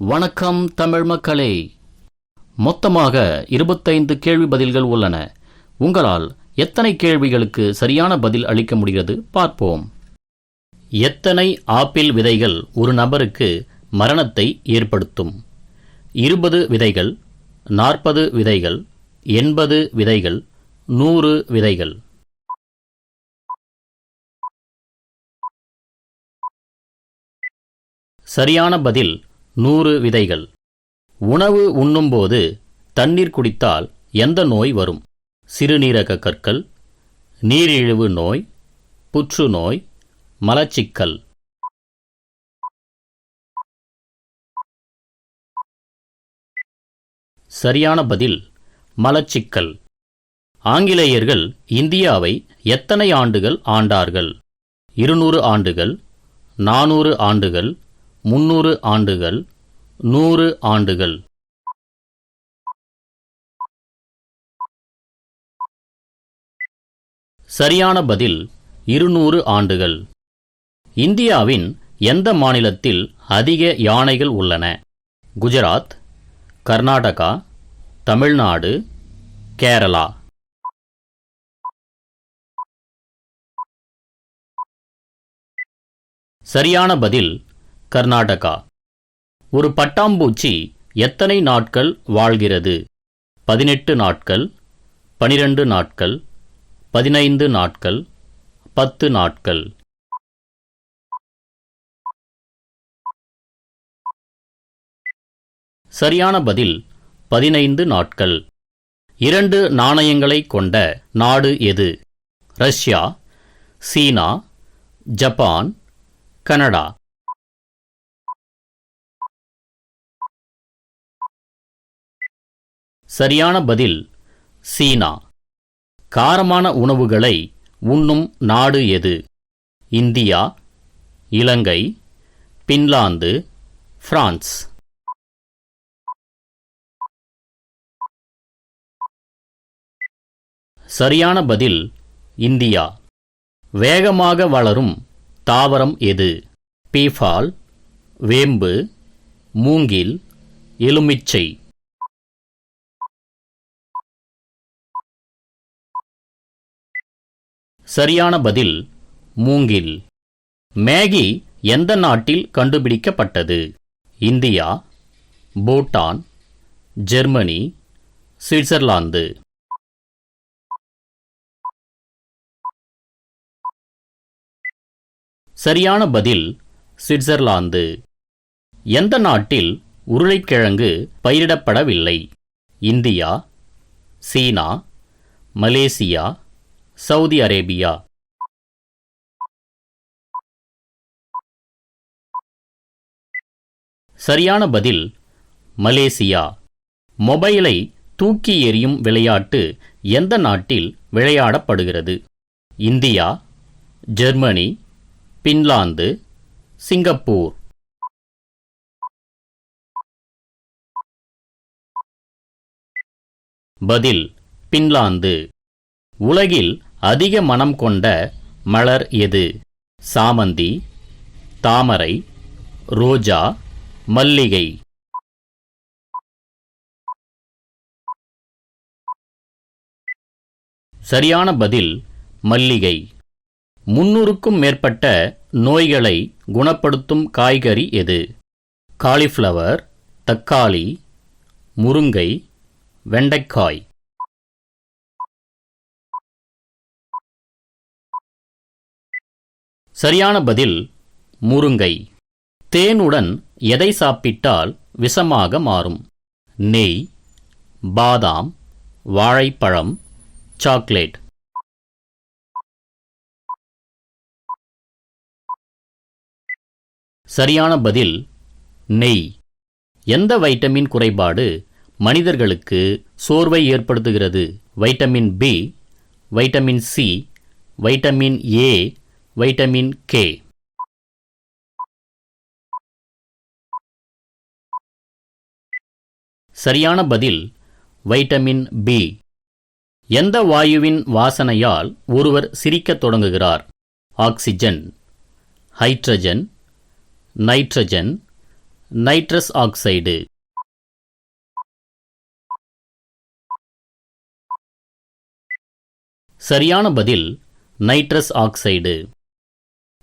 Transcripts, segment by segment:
வணக்கம் தமிழ் மக்களே. மொத்தமாக 25 கேள்வி பதில்கள் உள்ளன. உங்களால் எத்தனை கேள்விகளுக்கு சரியான பதில் அளிக்க முடிகிறது பார்ப்போம். எத்தனை ஆப்பிள் விதைகள் ஒரு நபருக்கு மரணத்தை ஏற்படுத்தும்? 20 விதைகள், 40 விதைகள், 80 விதைகள், 100 விதைகள். சரியான பதில் 100 விதைகள். உணவு உண்ணும்போது தண்ணீர் குடித்தால் எந்த நோய் வரும்? சிறுநீரக கற்கள், நீரிழிவு நோய், புற்றுநோய், மலச்சிக்கல். சரியான பதில் மலச்சிக்கல். ஆங்கிலேயர்கள் இந்தியாவை எத்தனை ஆண்டுகள் ஆண்டார்கள்? 200 ஆண்டுகள், 400 ஆண்டுகள், 300 ஆண்டுகள், 100 ஆண்டுகள். சரியான பதில் 200 ஆண்டுகள். இந்தியாவின் எந்த மாநிலத்தில் அதிக யானைகள் உள்ளன? குஜராத், கர்நாடகா, தமிழ்நாடு, கேரளா. சரியான பதில் கர்நாடகா. ஒரு பட்டாம்பூச்சி எத்தனை நாட்கள் வாழ்கிறது? 18 நாட்கள், 12 நாட்கள், 15 நாட்கள், 10 நாட்கள். சரியான பதில் 15 நாட்கள். 2 நாணயங்களை கொண்ட நாடு எது? ரஷ்யா, சீனா, ஜப்பான், கனடா. சரியான பதில் சீனா. காரமான உணவுகளை உண்ணும் நாடு எது? இந்தியா, இலங்கை, பின்லாந்து, பிரான்ஸ். சரியான பதில் இந்தியா. வேகமாக வளரும் தாவரம் எது? பீஃபால், வேம்பு, மூங்கில், எலுமிச்சை. சரியான பதில் மூங்கில். மேகி எந்த நாட்டில் கண்டுபிடிக்கப்பட்டது? India, Bhutan, Germany, Switzerland. சரியான பதில் சுவிட்சர்லாந்து. எந்த நாட்டில் உருளைக்கிழங்கு பயிரிடப்படவில்லை? இந்தியா, சீனா, மலேசியா, சவுதி அரேபியா. சரியான பதில் மலேசியா. மொபைலை தூக்கி எறியும் விளையாட்டு எந்த நாட்டில் விளையாடப்படுகிறது? India, Germany, Finland, Singapore. பதில் பின்லாந்து. உலகில் அதிக மனம் கொண்ட மலர் எது? சாமந்தி, தாமரை, ரோஜா, மல்லிகை. சரியான பதில் மல்லிகை. 300க்கும் மேற்பட்ட நோய்களை குணப்படுத்தும் காய்கறி எது? காலிஃப்ளவர், தக்காளி, முருங்கை, வெண்டைக்காய். சரியான பதில் முருங்கை. தேனுடன் எதை சாப்பிட்டால் விஷமாக மாறும்? நெய், பாதாம், வாழைப்பழம், சாக்லேட். சரியான பதில் நெய். எந்த வைட்டமின் குறைபாடு மனிதர்களுக்கு சோர்வை ஏற்படுத்துகிறது? Vitamin B, vitamin C, vitamin A, vitamin K. சரியான பதில் வைட்டமின் பி. எந்த வாயுவின் வாசனையால் ஒருவர் சிரிக்கத் தொடங்குகிறார்? Oxygen, hydrogen, nitrogen, nitrous oxide. சரியான பதில் நைட்ரஸ் ஆக்சைடு.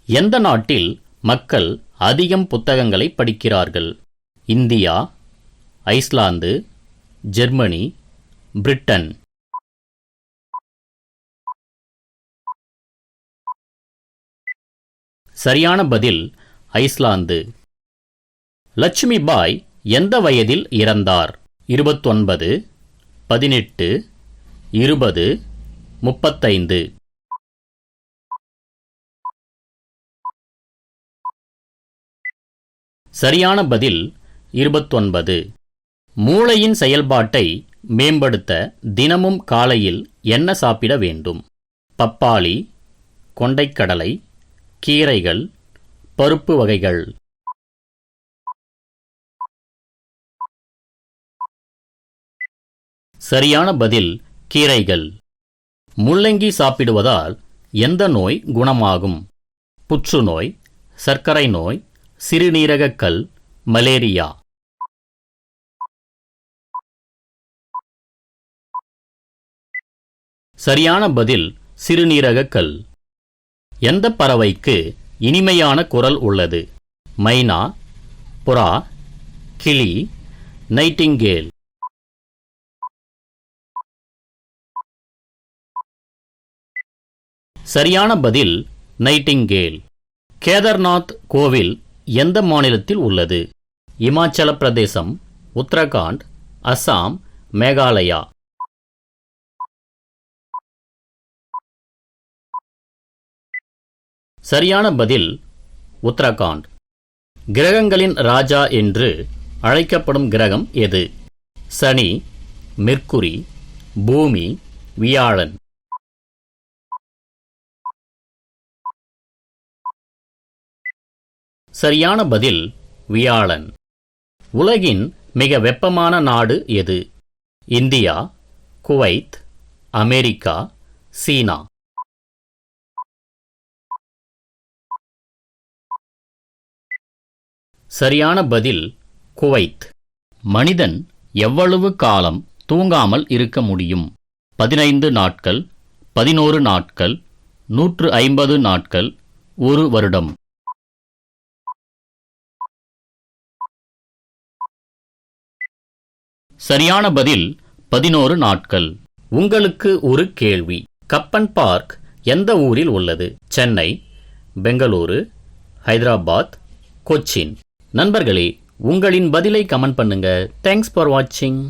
எந்த நாட்டில் மக்கள் அதிகம் புத்தகங்களை படிக்கிறார்கள்? India, Iceland, Germany, Britain. சரியான பதில் ஐஸ்லாந்து. லட்சுமிபாய் எந்த வயதில் இறந்தார்? 29, 18, 20, 35. சரியான பதில் 29. மூளையின் செயல்பாட்டை மேம்படுத்த தினமும் காலையில் என்ன சாப்பிட வேண்டும்? பப்பாளி, கொண்டைக்கடலை, கீரைகள், பருப்பு வகைகள். சரியான பதில் கீரைகள். முள்ளங்கி சாப்பிடுவதால் எந்த நோய் குணமாகும்? புற்றுநோய், சர்க்கரை நோய், சிறுநீரகக்கல், மலேரியா. சரியான பதில் சிறுநீரகக்கல். எந்த பறவைக்கு இனிமையான குரல் உள்ளது? மைனா, புறா, கிளி, நைட்டிங்கேல். சரியான பதில் நைட்டிங்கேல். கேதார்நாத் கோவில் எந்த மாநிலத்தில் உள்ளது? இமாச்சல பிரதேசம், உத்தரகாண்ட், அசாம், மேகாலயா. சரியான பதில் உத்தரகாண்ட். கிரகங்களின் ராஜா என்று அழைக்கப்படும் கிரகம் எது? சனி, மெர்க்குரி, பூமி, வியாழன். சரியான பதில் வியாழன். உலகின் மிக வெப்பமான நாடு எது? இந்தியா, குவைத், அமெரிக்கா, சீனா. சரியான பதில் குவைத். மனிதன் எவ்வளவு காலம் தூங்காமல் இருக்க முடியும்? 15 நாட்கள், 11 நாட்கள், 150 நாட்கள், 1 வருடம். சரியான பதில் 11 நாட்கள். உங்களுக்கு ஒரு கேள்வி. கப்பன் பார்க் எந்த ஊரில் உள்ளது? சென்னை, பெங்களூரு, ஹைதராபாத், கொச்சின். நண்பர்களே, உங்களின் பதிலை கமெண்ட் பண்ணுங்க. தேங்க்ஸ் ஃபார் வாட்சிங்.